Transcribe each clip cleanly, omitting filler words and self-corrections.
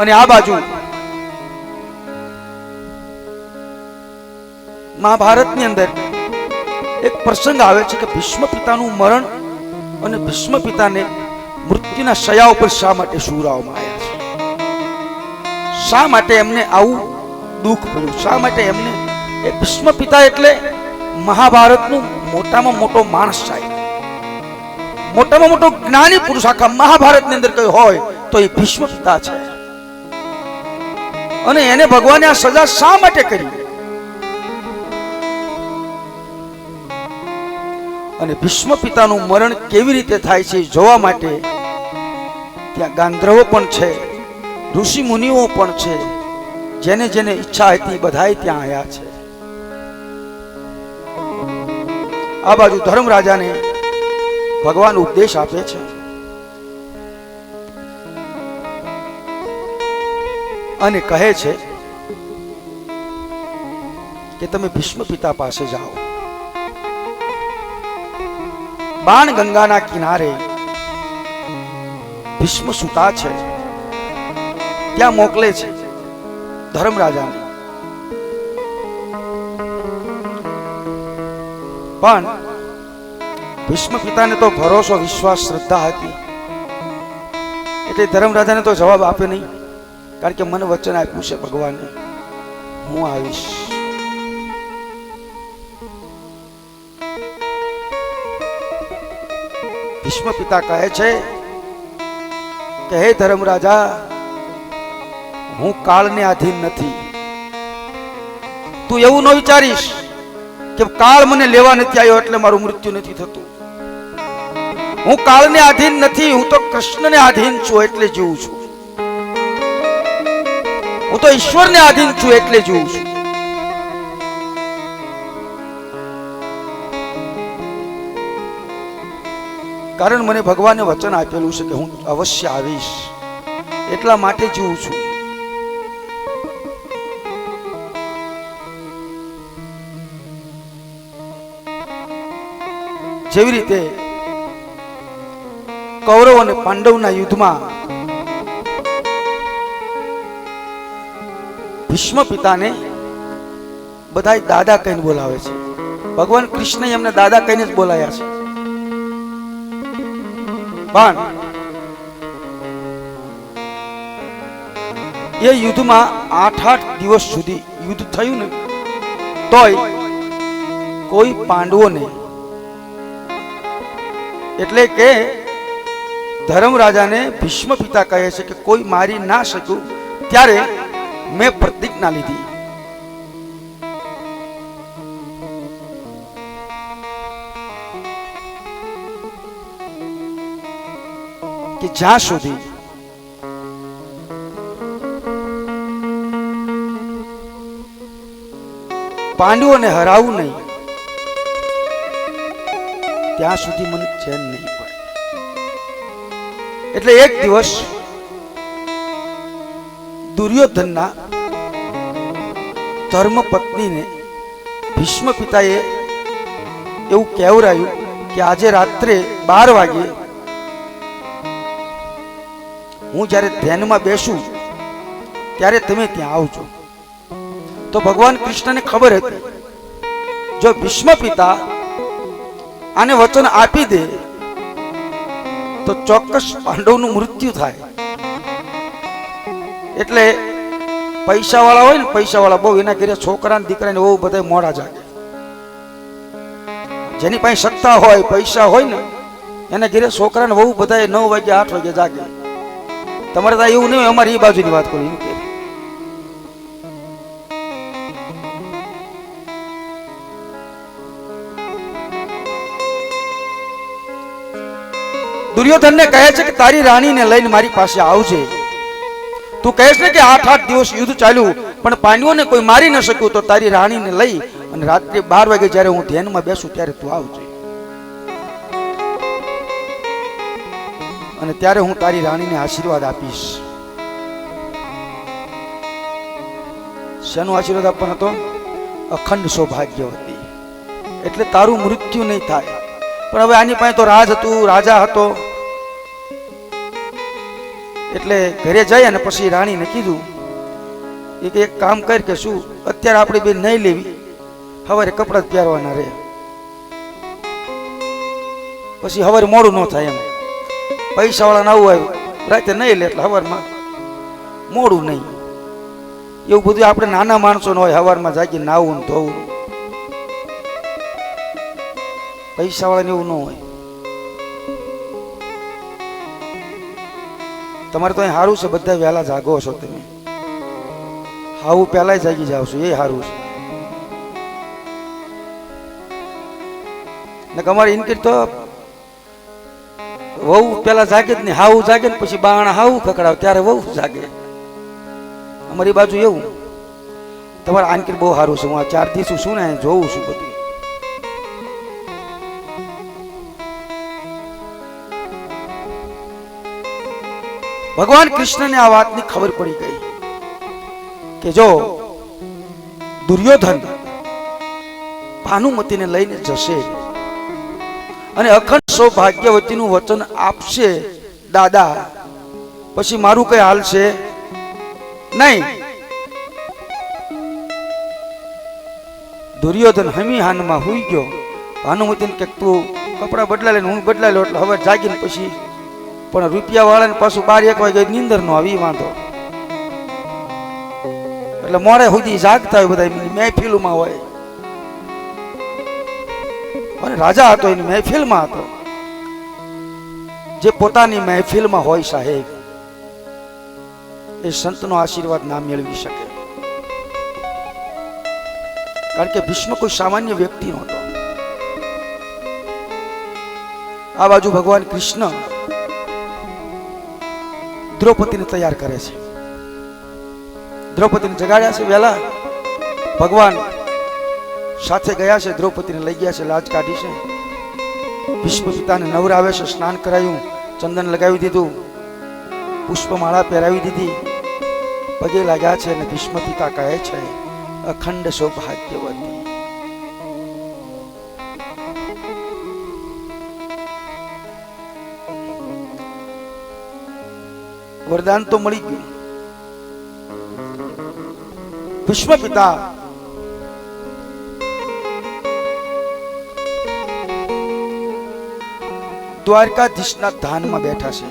અને આ બાજુ મહાભારતની અંદર એક પ્રસંગ આવે છે કે ભીષ્મ પિતાનું મરણ અને ભીષ્મ પિતાને મૃત્યુના શયા ઉપર શા માટે સુવડાવવામાં આવ્યા છે, શા માટે એમને આવું દુઃખ પડ્યું, શા માટે એમને એ ભીષ્મ પિતા એટલે મહાભારતનું મોટામાં મોટો માણસ સાહેબ, મોટામાં મોટો જ્ઞાની પુરુષ આખા મહાભારતની અંદર કઈ હોય તો એ ભીષ્મ પિતા છે. અને એને ભગવાને આ સજા શા માટે કરી? અને ભીષ્મ પિતાનું મરણ કેવી રીતે થાય છે જોવા માટે ત્યાં ગાંધર્વો પણ છે, ઋષિ મુનિઓ પણ છે, જેને જેને ઈચ્છા હતી બધાય ત્યાં આવ્યા છે. આ બાજુ ધર્મરાજાને ભગવાન ઉપદેશ આપે છે અને કહે છે કે તમે ભીષ્મ પિતા પાસે જાઓ. બાણ ગંગાના કિનારે ભીષ્મ સૂતા છે, ત્યાં મોકલે છે ધર્મરાજાને. પણ ભીષ્મ પિતાને તો ભરોસો, વિશ્વાસ, શ્રદ્ધા હતી એટલે ધર્મરાજાને તો જવાબ આપે નહીં, કારણ કે મને વચન આપ્યું છે ભગવાને, હું આવીશ. ભીષ્મ પિતા કહે છે કે હે ધર્મરાજા, હું કાળને આધીન નથી. તું એવું ન વિચારીશ કે કાળ મને લેવા નથી આવ્યો એટલે મારું મૃત્યુ નથી થતું. હું કાળને આધીન નથી, હું તો કૃષ્ણને આધીન છું એટલે જીવું છું. હું તો ઈશ્વરને આધીન છું એટલે જીવું છું. કારણ મને ભગવાને વચન આપેલું છે કે હું અવશ્ય આવીશ, એટલા માટે જીવું છું. જેવી રીતે કૌરવ અને પાંડવના યુદ્ધમાં ભીષ્મ પિતાને બધા દાદા કહીને બોલાવે છે, ભગવાન કૃષ્ણ એમને દાદા કહીને જ બોલાયા છે. પણ એ યુદ્ધમાં 8 દિવસ સુધી યુદ્ધ થયું ને તોય કોઈ પાંડવોને, એટલે કે ધર્મરાજાને ભીષ્મ પિતા કહે છે કે કોઈ મારી ના શક્યું, ત્યારે મેં પ્રતિજ્ઞા લીધી કે જ્યાં સુધી પાંડવોને હરાવું નહીં ત્યાં સુધી મને ચેન નહીં પડે. એટલે એક દિવસ દુર્યોધનના ધર્મપત્નીને ભીષ્મ પિતાએ એવું કહેવરાયું કે આજે રાત્રે 12 વાગે હું જ્યારે ધ્યાનમાં બેસું ત્યારે તમે ત્યાં આવજો. તો ભગવાન કૃષ્ણને ખબર હતી જો ભીષ્મ પિતા આને વચન આપી દે તો ચોક્કસ પાંડવનું મૃત્યુ થાય. એટલે પૈસાવાળા હોય ને, પૈસાવાળા બહુ, એના ઘરે છોકરા ને દીકરા ને બહુ બધા મોડા જાગે. જેની પાસે સત્તા હોય, પૈસા હોય ને, એના ઘરે છોકરા ને બહુ બધા 9 વાગે 8 વાગે જાગે. તમારે તો એવું નહીં, અમારી એ બાજુની વાત કરું. દુર્યોધન ને કહે છે કે તારી રાણીને લઈને મારી પાસે આવજે. તું કહેશ ને કે 8 દિવસ યુદ્ધ ચાલ્યું પણ પાંડવોને કોઈ મારી ન શક્યું, તો તારી રાણીને લઈ અને રાત્રે 12 વાગે જ્યારે હું ધ્યાનમાં બેસું ત્યારે તું આવજે, અને ત્યારે હું તારી રાણીને આશીર્વાદ આપીશ. શેનો આશીર્વાદ આપવાનો હતો? અખંડ સૌભાગ્યવતી, એટલે તારું મૃત્યુ નહીં થાય. પણ હવે આની પાસે તો રાજ હતું, રાજા હતો, એટલે ઘરે જઈ અને પછી રાણીને કીધું કે એક કામ કર કે શું અત્યારે આપણે બેન નહીં લેવી, સવારે કપડાં જ પહેરવાના રહે, પછી સવારે મોડું ન થાય એમ. પૈસા વાળા નવું આવ્યું રાતે નહીં લે એટલે સવારમાં મોડું નહીં. એવું બધું આપણે નાના માણસો ન હોય સવારમાં જાગી નાવું ને ધોવું. પૈસા વાળાને એવું ન હોય. તમારે તો અહીં સારું છે, બધા વહેલા જાગો છો તમે, હાવું પહેલા જાગી જાવ છો, એ સારું છે. ને અમારે ઇનકે તો વહુ પેલા જાગે જ નહીં, હાવું જાગે ને પછી બાણા હાવું ખકડાવ ત્યારે વહુ જાગે. અમારી બાજુ એવું. તમારે આનકીર બહુ સારું છે. હું આ 4 દિવસ શું ને જોઉં છું બધું. ભગવાન કૃષ્ણને આ વાતની ખબર પડી ગઈ કે જો દુર્યોધન ભાનુમતીને લઈને જશે અને અખંડ સૌભાગ્યવતીનું વચન આપશે દાદા, પછી મારું કઈ હાલશે નહીં. દુર્યોધન હમી હાનમાં હુઈ ગયો. ભાનુમતીને કે તું કપડા બદલા લે, હું બદલા લો. એટલે હવે જાગીને પછી પણ રૂપિયા વાળાને પાછું 12-1 વાગે નીંદર નો આવી વાંધો, એટલે મોડે સુધી જાગતા હોય બધા, મહેફિલમાં હોય. અને રાજા હતો એની મહેફિલમાં હતો. જે પોતાની મહેફિલમાં હોય સાહેબ, એ સંતનો આશીર્વાદ ના મેળવી શકે. કારણ કે ભીષ્મ કોઈ સામાન્ય વ્યક્તિ નહોતો. આ બાજુ ભગવાન કૃષ્ણ દ્રૌપદીને તૈયાર કરે છે. દ્રૌપદીને જગાડ્યા છે વહેલા. ભગવાન સાથે ગયા છે, દ્રૌપદીને લઈ ગયા છે, લાજ કાઢી છે. ભીષ્મ પિતાને નવરાવે છે, સ્નાન કરાયું, ચંદન લગાવી દીધું, પુષ્પમાળા પહેરાવી દીધી, પગે લાગ્યા છે. અને ભીષ્મ પિતા કહે છે અખંડ સૌભાગ્યવતી. વરદાન તો મળી ગયું. ભીષ્મ પિતા દ્વારકાધીશના ધ્યાનમાં બેઠા છે,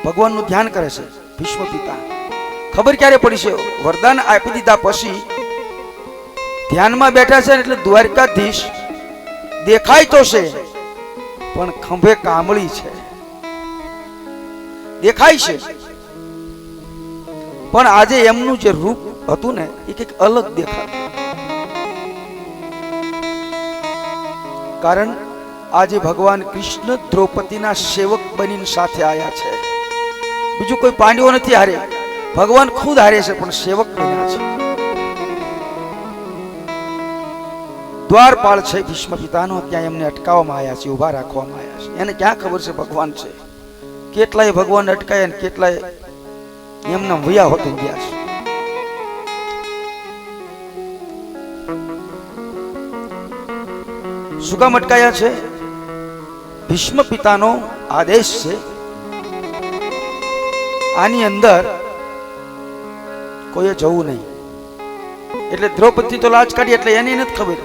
ભગવાનનું ધ્યાન કરે છે. ભીષ્મ પિતા ખબર ક્યારે પડી છે? વરદાન આપી દીધા પછી ધ્યાનમાં બેઠા છે, એટલે દ્વારકાધીશ દેખાય તો છે પણ ખંભે કામળી છે, દેખાય છે પણ આજે એમનું જે રૂપ હતું ને એ કંઈક અલગ દેખાતું. કારણ આજે ભગવાન કૃષ્ણ દ્રૌપદીના સેવક બનીને સાથે આવ્યા છે. બીજું કોઈ પાંડવો નથી હારે, ભગવાન ખુદ હારે છે પણ સેવક બન્યા છે. દ્વારપાળ છે ભીષ્મ પિતાનો, ત્યાં એમને અટકાવવામાં આવ્યા છે, ઉભા રાખવામાં આવ્યા છે. એને ક્યાં ખબર છે ભગવાન છે? કેટલાય ભગવાન અટકાયા ને કેટલાય એમના વયા હોતે ગયા છે. શું કામ અટકાયા છે? ભીષ્મ પિતાનો આદેશ છે, આની અંદર કોઈએ જવું નહીં. એટલે દ્રૌપદી તો લાજ કાઢી, એટલે એની નથી ખબર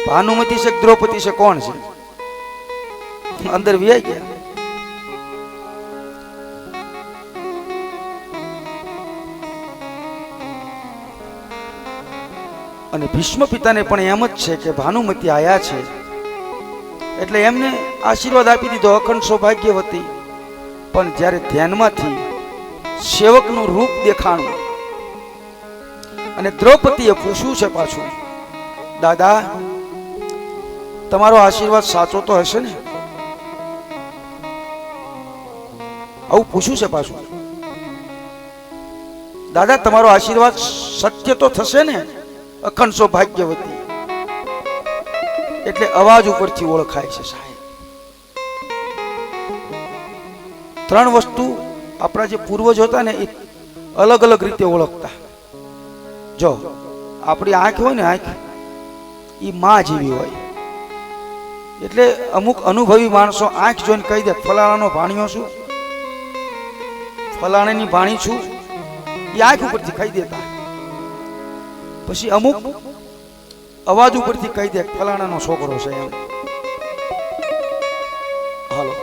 ભાનુમતી છે દ્રૌપદી છે કોણ છે. અંદર વ્યાઈ ગયા. અને ભીષ્મ પિતાને પણ એમ જ છે કે ભાનુમતી આયા છે એટલે એમને આશીર્વાદ આપી દીધો અખંડ સૌભાગ્યવતી. પણ જ્યારે ધ્યાનમાંથી સેવકનું રૂપ દેખાણું અને દ્રૌપદીએ પૂછ્યું છે પાછું, દાદા તમારો આશીર્વાદ સાચો તો હશે ને? આવું પૂછ્યું છે પાછું. દાદા તમારો આશીર્વાદ સત્ય તો થશે ને? અખંડ સૌભાગ્યવતી. એટલે અવાજ ઉપરથી ઓળખાય છે સાહેબ. 3 વસ્તુ આપણા જે પૂર્વજ હતા ને એ અલગ અલગ રીતે ઓળખતા. જો આપણી આંખ હોય ને, આંખ એ માં જેવી હોય. એટલે અમુક અનુભવી માણસો આંખ જોઈને કહી દે ફલાણાનો ભાણિયો શું, ફલાણાની ભાણી છું એ આંખ ઉપરથી કહી દેતા, પછી અમુક અવાજ ઉપરથી કહી દે ફલાણાનો છોકરો છે એમ. હાલો,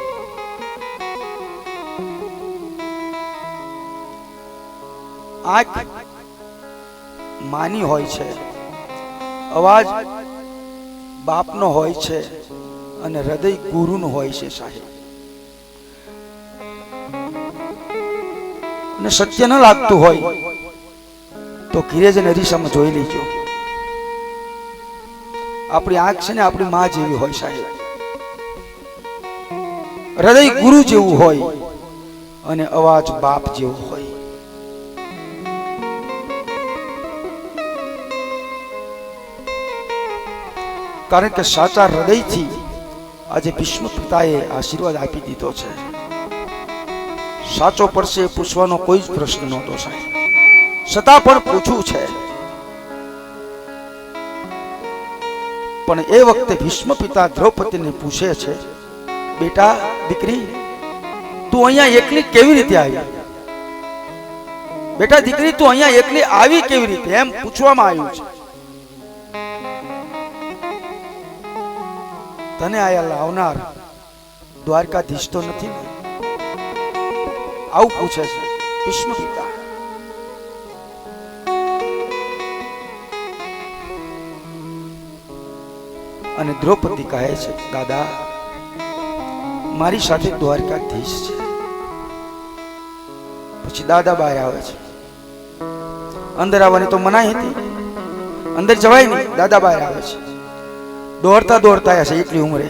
આંખ માની હોય છે, અવાજ બાપનો હોય છે અને હૃદય ગુરુનું હોય છે સાહેબ. અને સત્ય ન લાગતું હોય તો ઘીરે જઈને અરીસામાં જોઈ લેજો. આપણી આંખ છે ને આપણી માં જેવી હોય સાહેબ, હૃદય ગુરુ જેવું હોય અને અવાજ બાપ જેવો હોય. કારણ કે સાચા હૃદયથી આજે ભીષ્મ પિતાએ આશીર્વાદ આપી દીધો છે. સાચો પડશે પૂછવાનો કોઈ જ પ્રશ્ન નહોતો સાહેબ, છતાં પણ પૂછવું છે. પણ એ વખતે ભીષ્મ પિતા દ્રૌપદીને પૂછે છે, બેટા દીકરી તું અહીંયા એકલી કેવી રીતે આવી? બેટા દીકરી તું અહીંયા એકલી આવી કેવી રીતે, એમ પૂછવામાં આવ્યું છે. તને આયા લાવનાર દ્વારકાધીશ તો નથી ને? આવું પૂછે છે ભીષ્મ પિતા. અને દ્રૌપદી કહે છે, દાદા મારી સાથે દ્વારકાધીશ છે. પછી દાદા બહાર આવે છે. અંદર આવવાની તો મનાઈ હતી, અંદર જવાય નહીં. દાદા બહાર આવે છે, દોડતા દોડતા આવ્યા છે એટલી ઉંમરે.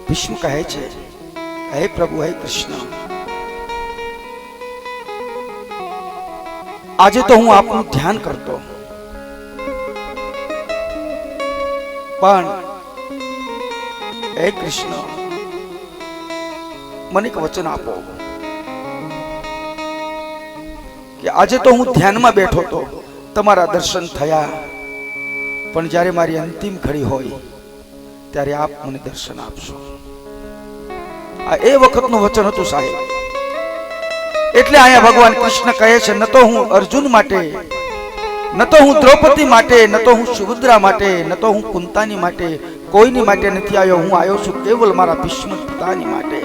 ભીષ્મ કહે છે, હે પ્રભુ, હે કૃષ્ણ, આજે તો હું આપનું ધ્યાન કરતો, પણ હે કૃષ્ણ મને એક વચન આપો કે આજે તો હું ધ્યાનમાં બેઠો તો, તમારા દર્શન થયા, પણ જ્યારે મારી અંતિમ ઘડી હોય ત્યારે આપ મને દર્શન આપશો. આ એ વખતનું વચન હતું સાહેબ. એટલે અહીંયા ભગવાન કૃષ્ણ કહે છે, ન તો હું અર્જુન માટે, ન તો હું દ્રૌપદી માટે, ન તો હું સુભદ્રા માટે, ન તો હું કુંતાની માટે, કોઈની માટે નથી આવ્યો. હું આવ્યો છું કેવલ મારા ભીષ્મ પિતાની માટે.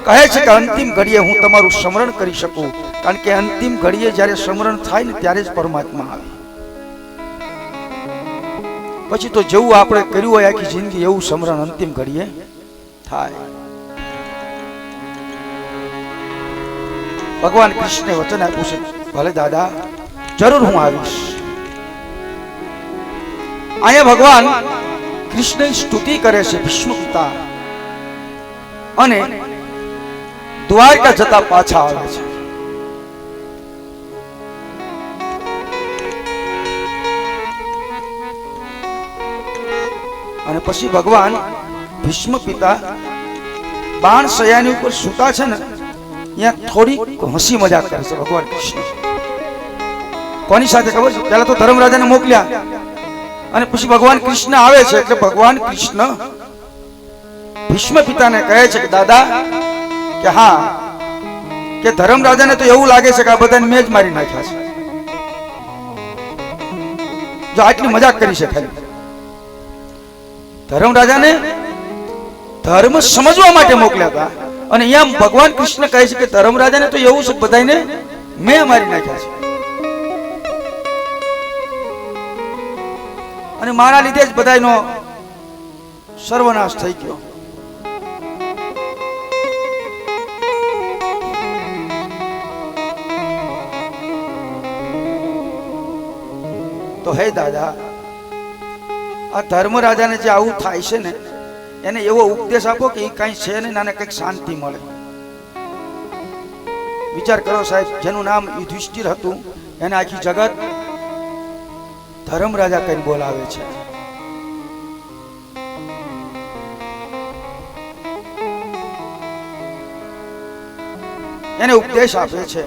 કહે છે કે અંતિમ ઘડીએ હું તમારું સ્મરણ કરી શકું, કારણ કે અંતિમ ઘડીએ જ્યારે સ્મરણ થાય ને ત્યારે જ પરમાત્મા આવે. પછી તો જેવું આપણે કર્યું હોય આખી જિંદગી એવું સ્મરણ અંતિમ ઘડીએ થાય. ભગવાન કૃષ્ણે વચન આપ્યું છે, ભલે દાદા જરૂર હું આવીશ. અહીંયા ભગવાન કૃષ્ણની સ્તુતિ કરે છે ભીષ્મ પિતા, અને દ્વારકા જતા પાછા આવે છે. અને પછી ભગવાન ભીષ્મ પિતા બાણ શયાની ઉપર સૂતા છે ને, ત્યાં થોડી હસી મજાક કરે છે ભગવાન કૃષ્ણ. કોની સાથે ખબર છે? પહેલા તો ધર્મરાજાને મોકલ્યા, અને પછી ભગવાન કૃષ્ણ આવે છે. એટલે ભગવાન કૃષ્ણ ભીષ્મ પિતાને કહે છે કે દાદા, કે હા, કે ધર્મરાજાને તો એવું લાગે છે કે આ બધાને મેં જ મારી નાખ્યા છે, જો આટલી મજાક કરી છે ખાલી. ધર્મરાજાને ધર્મ સમજવા માટે મોકલ્યા હતા, અને અહીંયા ભગવાન કૃષ્ણ કહે છે કે ધર્મરાજાને તો એવું છે બધાને મેં મારી નાખ્યા છે, અને મારા લીધે જ બધાનો સર્વનાશ થઈ ગયો. તો હે દાદા, આ ધર્મરાજાને જે આવું થાય છે ને, એને એવો ઉપદેશ આપો કે એ કઈ છે ને, નાને કઈક શાંતિ મળે. વિચાર કરો સાહેબ, જેનું નામ યુધિષ્ઠિર હતું એને આખી જગત ધર્મરાજા કઈ બોલાવે છે. એને ઉપદેશ આપે છે.